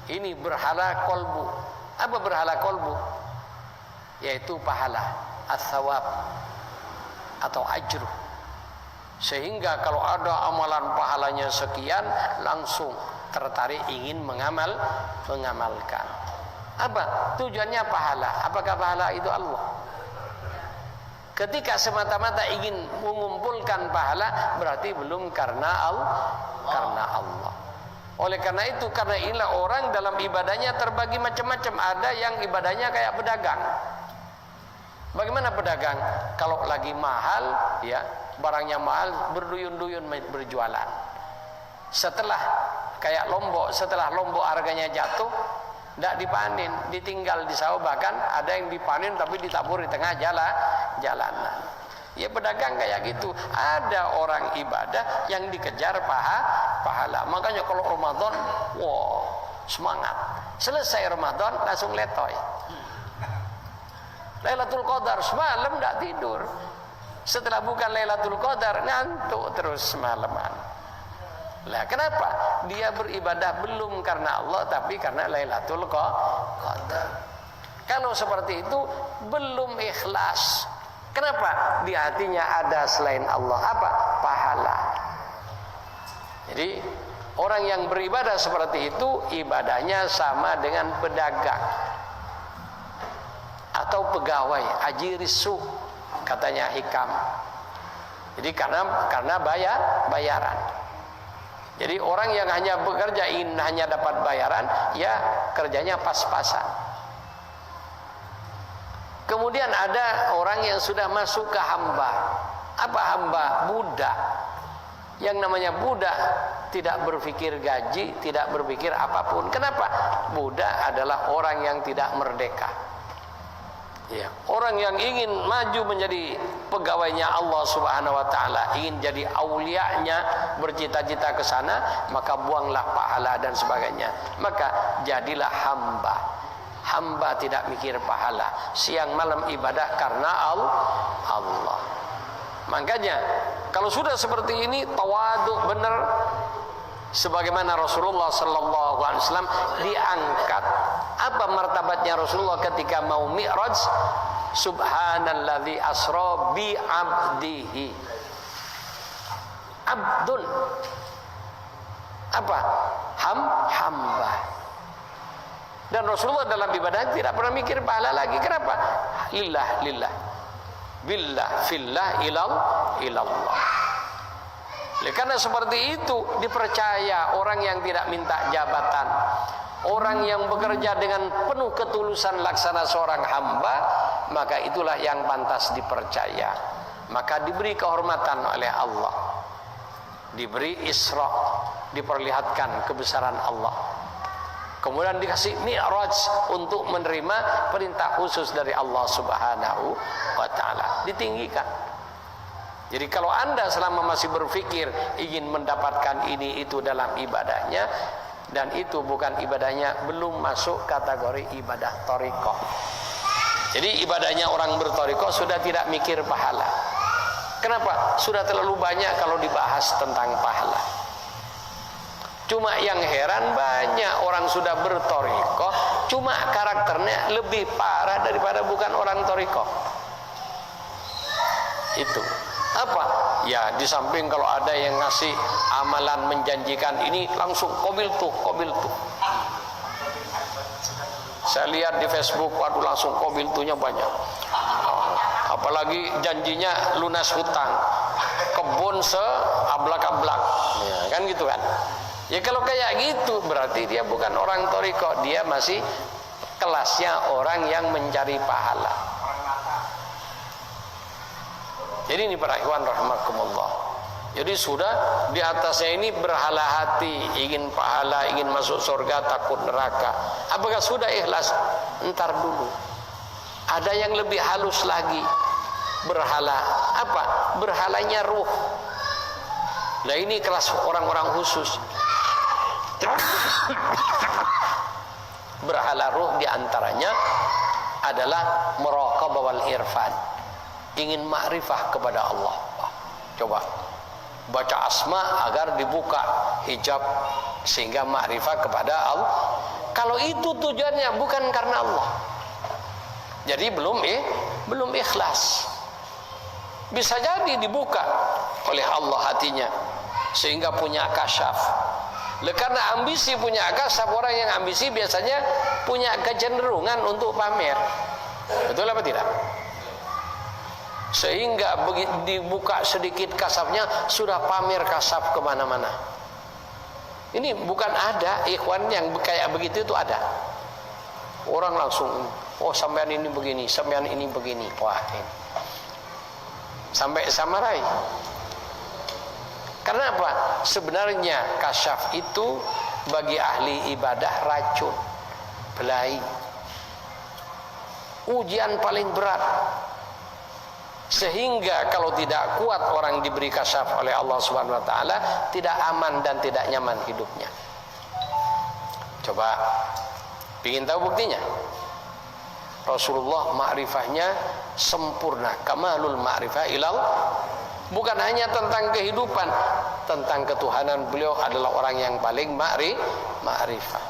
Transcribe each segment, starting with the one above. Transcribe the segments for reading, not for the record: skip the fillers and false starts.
Ini berhala kolbu. Apa berhala kolbu? Yaitu pahala, as-sawab atau ajru. Sehingga kalau ada amalan pahalanya sekian, langsung tertarik ingin mengamalkan. Apa tujuannya pahala? Apakah pahala itu Allah? Ketika semata-mata ingin mengumpulkan pahala, berarti belum karena Allah. Oleh karena itu, karena inilah orang dalam ibadahnya terbagi macam-macam. Ada yang ibadahnya kayak pedagang. Bagaimana pedagang? Kalau lagi mahal, ya barangnya mahal, berduyun-duyun berjualan. Setelah kayak lombok, setelah lombok harganya jatuh, tidak dipanen, ditinggal di sawah. Bahkan ada yang dipanen tapi ditabur di tengah jalanan. Ya pedagang kayak gitu. Ada orang ibadah yang dikejar pahala. Makanya kalau Ramadan, wow, semangat. Selesai Ramadan langsung letoy. Lailatul Qadar semalam tidak tidur. Setelah bukan Lailatul Qadar ngantuk terus semalaman. Lah kenapa? Dia beribadah belum karena Allah tapi karena Lailatul Qadar. Kalau seperti itu belum ikhlas. Kenapa? Di hatinya ada selain Allah apa? Pahala. Jadi orang yang beribadah seperti itu ibadahnya sama dengan pedagang atau pegawai, ajirisu katanya Hikam. Jadi karena bayaran. Jadi orang yang hanya bekerja ingin hanya dapat bayaran, ya kerjanya pas-pasan. Kemudian ada orang yang sudah masuk ke hamba. Apa hamba? Budak. Yang namanya budak tidak berpikir gaji, tidak berpikir apapun. Kenapa? Budak adalah orang yang tidak merdeka. Ya, orang yang ingin maju menjadi pegawainya Allah Subhanahu wa taala, ingin jadi aulianya, bercita-cita ke sana, maka buanglah pahala dan sebagainya. Maka jadilah hamba. Hamba tidak mikir pahala, siang malam ibadah karena Allah. Makanya kalau sudah seperti ini tawadhu benar, sebagaimana Rasulullah sallallahu alaihi wasallam diangkat. Apa martabatnya Rasulullah ketika mau Mi'raj? Subhanalladzi asra bi 'abdihi. Abdun. Apa? Hamba. Dan Rasulullah dalam ibadah tidak pernah mikir pahala lagi. Kenapa? Lillah. Billah, fillah, ilallah. Karena seperti itu dipercaya orang yang tidak minta jabatan, orang yang bekerja dengan penuh ketulusan laksana seorang hamba, maka itulah yang pantas dipercaya. Maka diberi kehormatan oleh Allah, diberi Isra, diperlihatkan kebesaran Allah. Kemudian dikasih Mi'raj untuk menerima perintah khusus dari Allah Subhanahu wa ta'ala. Ditinggikan. Jadi kalau Anda selama masih berpikir ingin mendapatkan ini itu dalam ibadahnya, dan itu bukan ibadahnya, belum masuk kategori ibadah thariqah. Jadi ibadahnya orang berthariqah sudah tidak mikir pahala. Kenapa? Sudah terlalu banyak kalau dibahas tentang pahala. Cuma yang heran banyak orang sudah berthariqah, cuma karakternya lebih parah daripada bukan orang thariqah. Itu apa? Ya di samping kalau ada yang ngasih amalan menjanjikan ini langsung kobil tuh. Saya lihat di Facebook, waduh langsung kobil tuhnya banyak. Apalagi janjinya lunas hutang, kebun seablak-ablak, ya, kan gitu kan? Ya kalau kayak gitu berarti dia bukan orang thariqah, dia masih kelasnya orang yang mencari pahala. Jadi ini para ikhwan rahimakumullah. Jadi sudah di atasnya ini berhala hati, ingin pahala, ingin masuk surga, takut neraka. Apakah sudah ikhlas? Entar dulu. Ada yang lebih halus lagi. Berhala apa? Berhalanya ruh. Nah ini kelas orang-orang khusus. Berhala ruh diantaranya adalah muraqabah wal irfan, ingin ma'rifah kepada Allah. Coba baca asma agar dibuka hijab sehingga ma'rifah kepada Allah. kalau itu tujuannya bukan karena Allah, jadi belum ikhlas. Bisa jadi dibuka oleh Allah hatinya sehingga punya kasyaf. Karena ambisi punya kasyaf, orang yang ambisi biasanya punya kecenderungan untuk pamer. Betul apa tidak? Sehingga dibuka sedikit kasafnya sudah pamer kasaf kemana-mana. Ini bukan ada ikhwan yang kayak begitu, itu ada. Orang langsung, oh sampean ini begini, sampean ini begini. Wah, ini. Sampai samarai. Karena apa? Sebenarnya kasyaf itu bagi ahli ibadah racun, belai, ujian paling berat. Sehingga kalau tidak kuat orang diberi kasyaf oleh Allah Subhanahu wa taala, tidak aman dan tidak nyaman hidupnya. Coba ingin tahu buktinya? Rasulullah ma'rifahnya sempurna, kamalul ma'rifah ilal. Bukan hanya tentang kehidupan, tentang ketuhanan beliau adalah orang yang paling ma'rifah.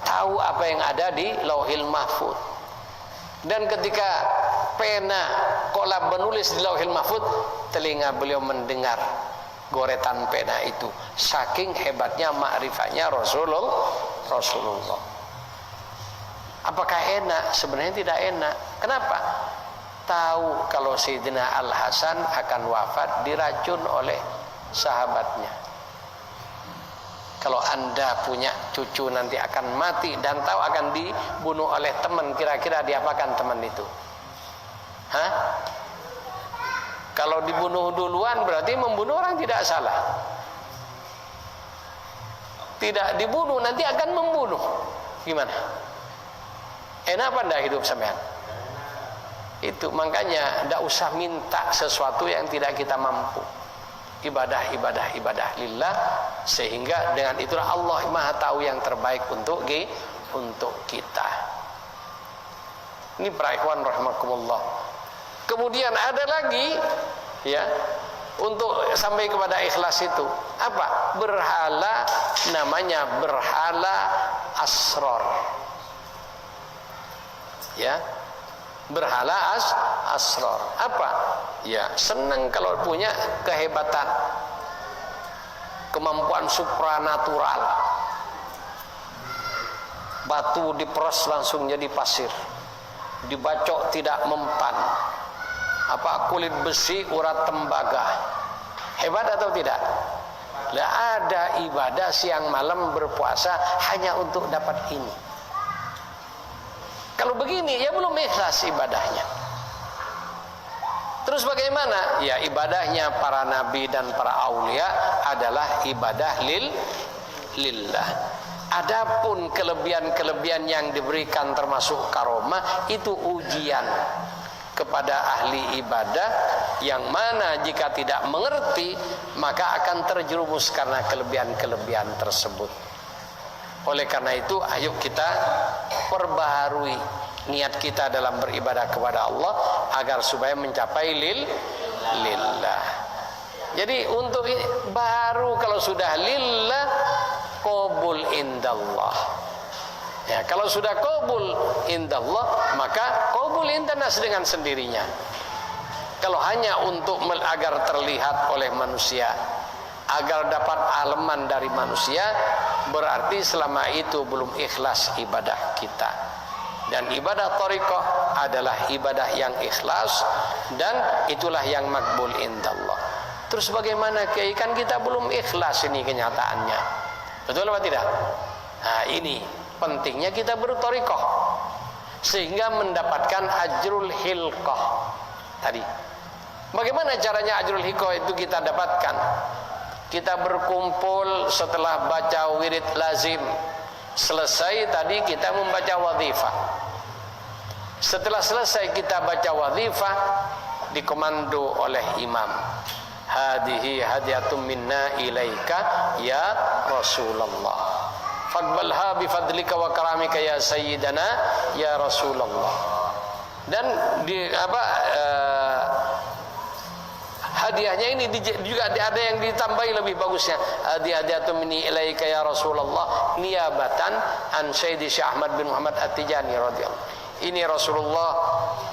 Tahu apa yang ada di Lauhil Mahfuz. Dan ketika pena kolab menulis di Lauhil Mahfuz, telinga beliau mendengar goretan pena itu. Saking hebatnya ma'rifahnya Rasulullah. Apakah enak? Sebenarnya tidak enak. Kenapa? Tahu kalau Sayyidina Al-Hasan akan wafat diracun oleh sahabatnya. Kalau anda punya cucu nanti akan mati dan tahu akan dibunuh oleh teman, kira-kira diapakan teman itu? Hah? Kalau dibunuh duluan berarti membunuh orang tidak salah. Tidak dibunuh nanti akan membunuh. Gimana? Enak apa enggak hidup sampean? Itu makanya tidak usah minta sesuatu yang tidak kita mampu. Ibadah lillah, sehingga dengan itulah Allah Maha tahu yang terbaik untuk kita. Ini para ikhwan rahimakumullah. Kemudian ada lagi ya, untuk sampai kepada ikhlas itu apa? Berhala, namanya berhala asror. Ya. Berhala asror. Apa? Ya, senang kalau punya kehebatan, kemampuan supranatural. Batu diperas langsung jadi pasir, dibacok tidak mempan. Apa? Kulit besi urat tembaga. Hebat atau tidak? Lah, ada ibadah siang malam berpuasa hanya untuk dapat ini. Kalau begini ya belum ikhlas ibadahnya. Terus bagaimana? Ya, ibadahnya para nabi dan para aulia adalah ibadah lillah. Adapun kelebihan-kelebihan yang diberikan termasuk karomah itu ujian kepada ahli ibadah, yang mana jika tidak mengerti maka akan terjerumus karena kelebihan-kelebihan tersebut. Oleh karena itu, ayo kita perbaharui niat kita dalam beribadah kepada Allah agar supaya mencapai lillah. Jadi untuk ini, baru kalau sudah lillah, qabul indallah. Ya, kalau sudah qabul indallah, maka qabul indanas dengan sendirinya. Kalau hanya untuk agar terlihat oleh manusia, agar dapat aleman dari manusia, berarti selama itu belum ikhlas ibadah kita. Dan ibadah thariqah adalah ibadah yang ikhlas, dan itulah yang makbul indallah. Terus bagaimana Kiai? Kan kita belum ikhlas, ini kenyataannya. Betul apa tidak? Nah, ini pentingnya kita berthariqah sehingga mendapatkan ajrul hilqah tadi. Bagaimana caranya ajrul hilqah itu kita dapatkan? Kita berkumpul setelah baca wirid lazim. Selesai tadi kita membaca wadhifah. Setelah selesai kita baca wadhifah, dikomando oleh imam. Hadihi hadiyatum minna ilaika ya Rasulullah. Faqbalha bifadlika wa karamika ya sayyidana ya Rasulullah. Dan di hadiahnya ini juga ada yang ditambahi lebih bagusnya. Hadiah minni ilaika ya Rasulullah niyabatan an Sayyidi Syekh Ahmad bin Muhammad At-Tijani radhiyallahu. Ini Rasulullah,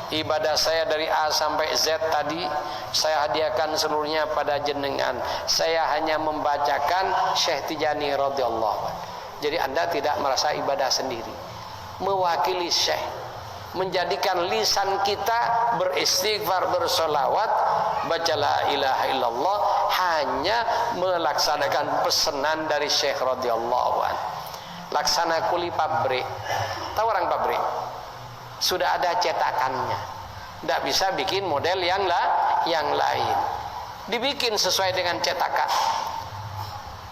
ibadah saya dari A sampai Z tadi saya hadiahkan seluruhnya pada jenengan. Saya hanya membacakan Syekh Tijani radhiyallahu. Jadi Anda tidak merasa ibadah sendiri, mewakili Syekh, menjadikan lisan kita beristighfar, bersolawat, baca la ilaha illallah, hanya melaksanakan pesanan dari Syekh radhiyallahu anhu. Laksana kuli pabrik. Tahu orang pabrik? Sudah ada cetakannya, tidak bisa bikin model yang lain. Dibikin sesuai dengan cetakan,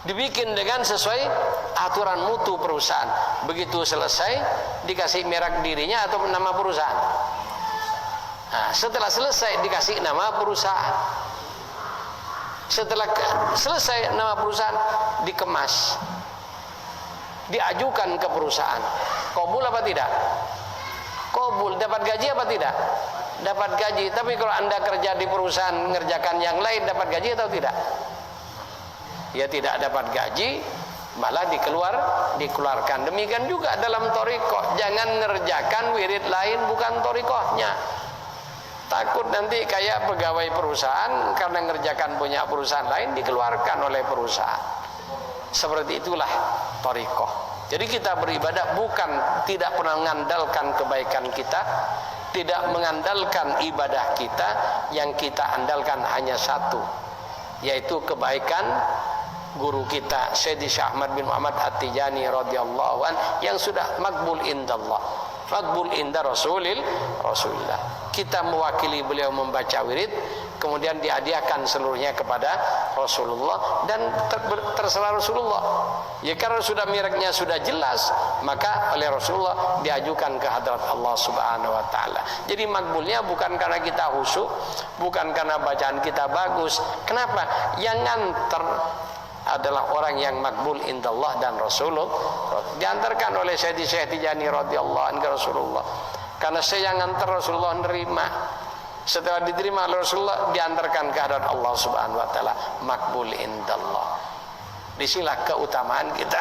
dibikin dengan sesuai aturan mutu perusahaan. Begitu selesai dikasih merek dirinya atau nama perusahaan. Nah, setelah selesai dikasih nama perusahaan. Setelah selesai nama perusahaan dikemas, diajukan ke perusahaan. Qabul apa tidak? Qabul. Dapat gaji apa tidak? Dapat gaji. Tapi kalau Anda kerja di perusahaan mengerjakan yang lain, dapat gaji atau tidak? Ya tidak dapat gaji, malah dikeluarkan. Demikian juga dalam thariqah, jangan ngerjakan wirid lain bukan thariqahnya. Takut nanti kayak pegawai perusahaan karena ngerjakan punya perusahaan lain dikeluarkan oleh perusahaan. Seperti itulah thariqah. Jadi kita beribadah bukan tidak pernah mengandalkan kebaikan kita, tidak mengandalkan ibadah kita, yang kita andalkan hanya satu, yaitu kebaikan guru kita Sayyidi Syekh Ahmad bin Muhammad At-Tijani radhiyallahu an, yang sudah makbul indallah, makbul inda Rasulillah. Kita mewakili beliau membaca wirid, kemudian dihadiahkan seluruhnya kepada Rasulullah, dan terserah Rasulullah. Ya karena sudah mereknya sudah jelas, maka oleh Rasulullah diajukan ke hadrat Allah Subhanahu wa taala. Jadi makbulnya bukan karena kita khusyuk, bukan karena bacaan kita bagus. Kenapa? Yang nganter adalah orang yang makbul indallah dan Rasulullah. Diantarkan oleh Syekh Tijani radhiyallahu anhu ke Rasulullah. Karena saya yang nganter, Rasulullah nerima. Setelah diterima oleh Rasulullah, diantarkan ke hadarat Allah Subhanahu wa taala, makbul indallah. Disinilah keutamaan kita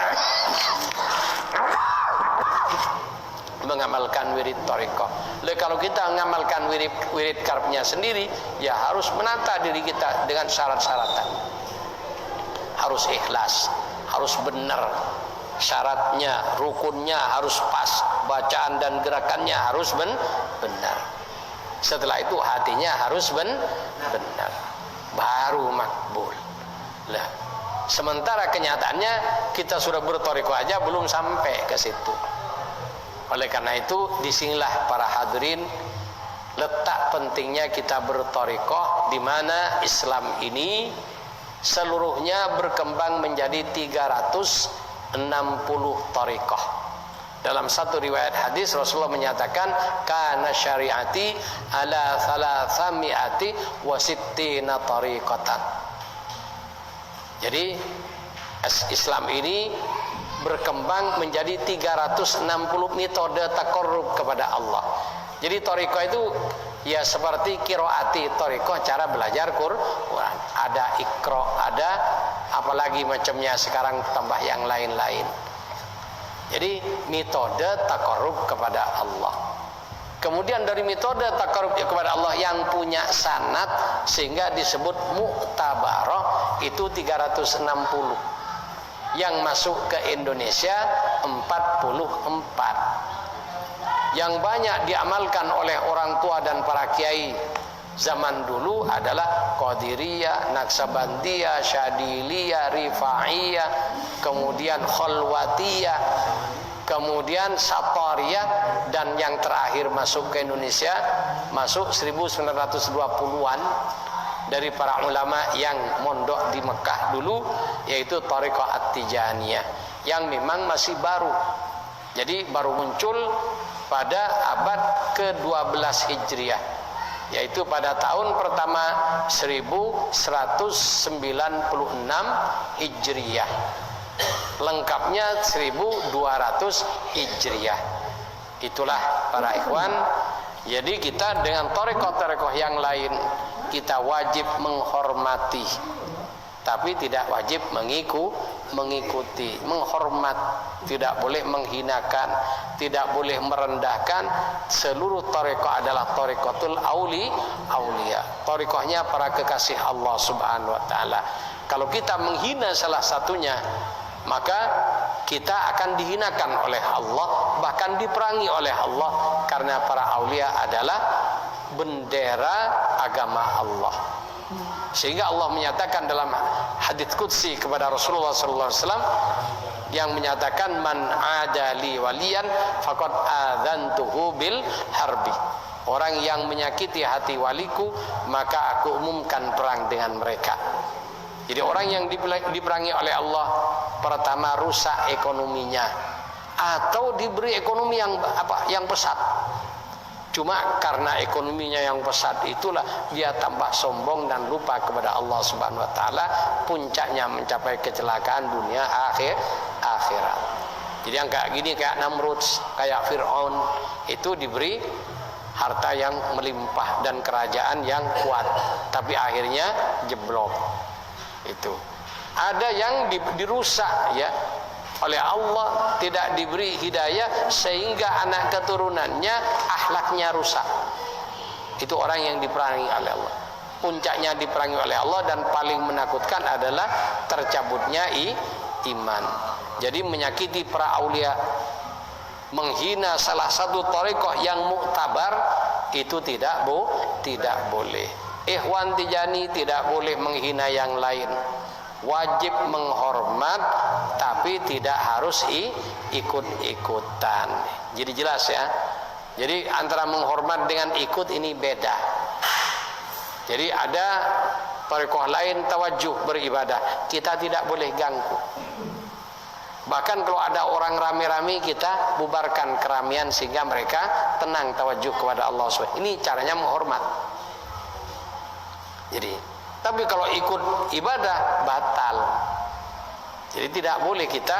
mengamalkan wirid thariqah. Kalau kita mengamalkan wirid karpnya sendiri, ya harus menata diri kita dengan syarat-syaratan. Harus ikhlas, harus benar syaratnya, rukunnya harus pas, bacaan dan gerakannya harus benar. Setelah itu hatinya harus benar, baru makbul. Lah, sementara kenyataannya kita sudah berthariqah aja belum sampai ke situ. Oleh karena itu, disinilah para hadirin letak pentingnya kita berthariqah, di mana Islam ini seluruhnya berkembang menjadi 360 thariqah. Dalam satu riwayat hadis Rasulullah menyatakan, kana syariati ala 360 wa sittina thariqatan. Jadi Islam ini berkembang menjadi 360 metode taqarrub kepada Allah. Jadi thariqah itu ya seperti qiraati thariqah, cara belajar Quran. Ada iqra, ada apalagi macamnya sekarang tambah yang lain-lain. Jadi metode taqarrub kepada Allah. Kemudian dari metode taqarrub kepada Allah yang punya sanad sehingga disebut mu'tabarah itu 360. Yang masuk ke Indonesia 44. Yang banyak diamalkan oleh orang tua dan para kiai zaman dulu adalah Qadiriyah, Naksabandiyah, Syadiliyah, Rifa'iyah, kemudian Khalwatiyah, kemudian Satariyah, dan yang terakhir masuk ke Indonesia masuk 1920-an dari para ulama yang mondok di Mekah dulu, yaitu Thariqah At-Tijaniyah, yang memang masih baru. Jadi baru muncul pada abad ke-12 Hijriah, yaitu pada tahun pertama 1196 Hijriah. Lengkapnya 1200 Hijriah. Itulah para ikhwan. Jadi kita dengan thariqah-thariqah yang lain kita wajib menghormati, tapi tidak wajib mengikuti. Menghormat, tidak boleh menghinakan, tidak boleh merendahkan. Seluruh thariqah adalah thariqatul auliya, thariqahnya para kekasih Allah Subhanahu wa taala. Kalau kita menghina salah satunya, maka kita akan dihinakan oleh Allah, bahkan diperangi oleh Allah, karena para aulia adalah bendera agama Allah. Sehingga Allah menyatakan dalam hadits qudsi kepada Rasulullah sallallahu alaihi wasallam yang menyatakan, man adali waliyan faqad adzantuhu bil harbi. Orang yang menyakiti hati waliku, maka aku umumkan perang dengan mereka. Jadi orang yang diperangi oleh Allah, pertama rusak ekonominya, atau diberi ekonomi yang pesat. Cuma karena ekonominya yang pesat itulah dia tambah sombong dan lupa kepada Allah Subhanahu wa taala, puncaknya mencapai kecelakaan dunia akhirat. Jadi yang kayak gini, kayak Namrud, kayak Fir'aun, itu diberi harta yang melimpah dan kerajaan yang kuat, tapi akhirnya jeblok. Itu ada yang dirusak ya oleh Allah, tidak diberi hidayah sehingga anak keturunannya akhlaknya rusak. Itu orang yang diperangi oleh Allah, puncaknya diperangi oleh Allah, dan paling menakutkan adalah tercabutnya iman. Jadi menyakiti para aulia, menghina salah satu thariqah yang muktabar, itu tidak boleh. Ikhwan Tijani tidak boleh menghina yang lain, wajib menghormat, tapi tidak harus ikut-ikutan. Jadi jelas ya. Jadi antara menghormat dengan ikut ini beda. Jadi ada thariqah lain tawajuh beribadah, kita tidak boleh ganggu. Bahkan kalau ada orang rame-rame, kita bubarkan keramaian sehingga mereka tenang tawajuh kepada Allah SWT. Ini caranya menghormat. Jadi, tapi kalau ikut ibadah batal. Jadi tidak boleh kita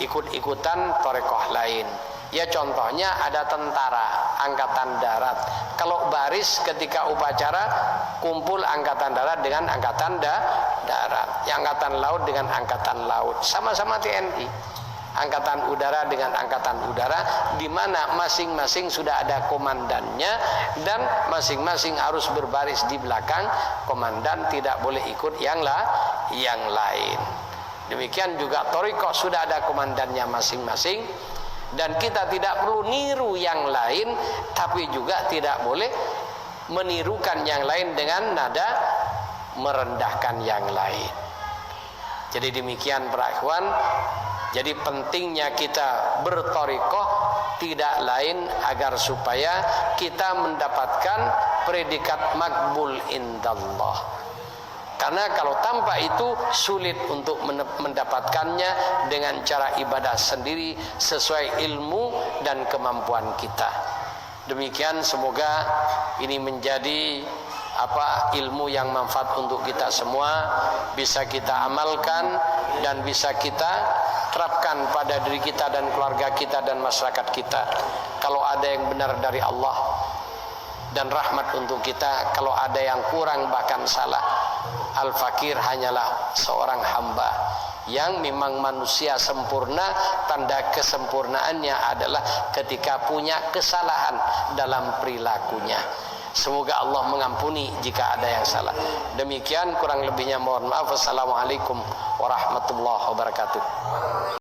ikut-ikutan thariqah lain. Ya contohnya ada tentara angkatan darat. Kalau baris ketika upacara, kumpul angkatan darat dengan angkatan darat, angkatan laut dengan angkatan laut, sama-sama TNI. Angkatan udara dengan angkatan udara, di mana masing-masing sudah ada komandannya dan masing-masing harus berbaris di belakang komandan, tidak boleh ikut yang lain. Demikian juga thariqah sudah ada komandannya masing-masing, dan kita tidak perlu niru yang lain, tapi juga tidak boleh menirukan yang lain dengan nada merendahkan yang lain. Jadi demikian para ikhwan. Jadi pentingnya kita berthariqah tidak lain agar supaya kita mendapatkan predikat makbul indallah. Karena kalau tanpa itu sulit untuk mendapatkannya dengan cara ibadah sendiri sesuai ilmu dan kemampuan kita. Demikian, semoga ini menjadi ilmu yang manfaat untuk kita semua, bisa kita amalkan dan bisa kita terapkan pada diri kita dan keluarga kita dan masyarakat kita. Kalau ada yang benar dari Allah dan rahmat untuk kita, kalau ada yang kurang bahkan salah, Al-Fakir hanyalah seorang hamba yang memang manusia sempurna. Tanda kesempurnaannya adalah ketika punya kesalahan dalam perilakunya. Semoga Allah mengampuni jika ada yang salah. Demikian, kurang lebihnya mohon maaf. Wassalamualaikum warahmatullahi wabarakatuh.